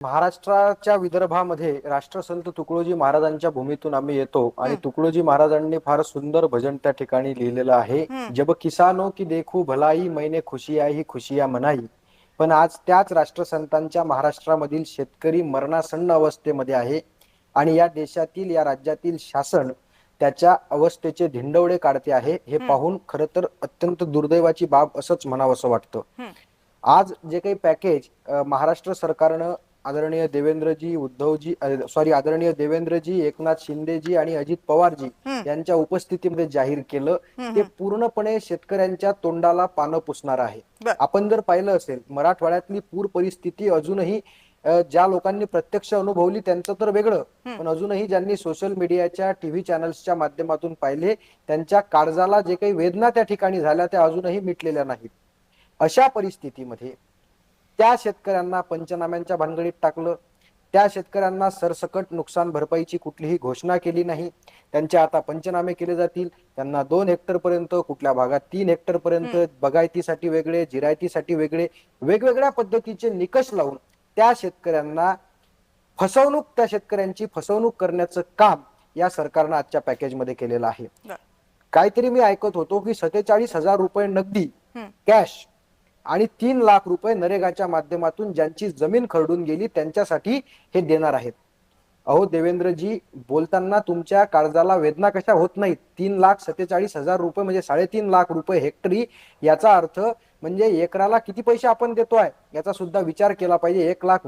महाराष्ट्राच्या विदर्भामध्ये राष्ट्रसंत तुकडोजी महाराजांच्या भूमीतून आम्ही येतो आणि हं, तुकडोजी महाराजांनी फार सुंदर भजन त्या ठिकाणी लिहिलेलं आहे. हं, जब किसानो की देखू भलाई मैंने खुशिया ही खुशिया मनाई. पण आज त्याच राष्ट्रसंतांच्या महाराष्ट्रामधील शेतकरी मरणासन्न अवस्थेमध्ये आहे आणि या देशातील या राज्यातील शासन त्याच्या अवस्थेचे धिंडवडे काढते आहे. हे हं, पाहून खरं तर अत्यंत दुर्दैवाची बाब असंच म्हणावंसं वाटतं. हं, आज जे काही पॅकेज महाराष्ट्र सरकारनं आदरणीय देवेंद्रजी उद्धवजी सॉरी आदरणीय देवेंद्रजी एकनाथ शिंदेजी आणि अजित पवारजी हं, यांच्या उपस्थितीमध्ये जाहीर केलं हं, ते हं. पूर्णपणे शेतकऱ्यांच्या तोंडाला पानं पुसणार आहे. बर. आपण जर पाहिलं असेल मराठवाड्यातली पूर परिस्थिती अजूनही ज्या लोकांनी प्रत्यक्ष अनुभवली त्यांचं तर वेगळं, हं, पण अजूनही ज्यांनी सोशल मीडियाच्या टीव्ही चॅनल्सच्या माध्यमातून पाहिले त्यांच्या काळजाला जे काही वेदना त्या ठिकाणी झाल्या त्या अजूनही मिटलेल्या नाहीत. अशा परिस्थितीमध्ये त्या शेतकऱ्यांना पंचनाम्यांच्या भानगडीत टाकलं. त्या शेतकऱ्यांना सरसकट नुकसान भरपाईची कुठलीही घोषणा केली नाही. त्यांचे आता पंचनामे केले जातील. त्यांना 2 हेक्टर पर्यंत, कुठल्या भागात 3 हेक्टर पर्यंत, हं. बागायतीसाठी वेगळे, जिरायतीसाठी वेगळे, वेगवेगळ्या पद्धतीचे निकष लावून त्या शेतकऱ्यांना त्या शेतकऱ्यांची फसवणूक करण्याचं काम या सरकारनं आजच्या पॅकेजमध्ये केलेलं आहे. बर. काहीतरी मी ऐकत होतो की 47,000 रुपये नगदी हं, कॅश आणि 3 लाख रुपये नरेगाच्या माध्यमातून ज्यांची जमीन खरडून गेली त्यांच्यासाठी हे देणार आहेत. अहो देवेंद्रजी, बोलताना तुमच्या काळजाला वेदना कशा होत नाहीत? 3,47,000 रुपये म्हणजे 3.5 लाख रुपये हेक्टरी. याचा अर्थ म्हणजे एकराला किती पैसे आपण देतोय याचा सुद्धा विचार केला पाहिजे. 1,20,000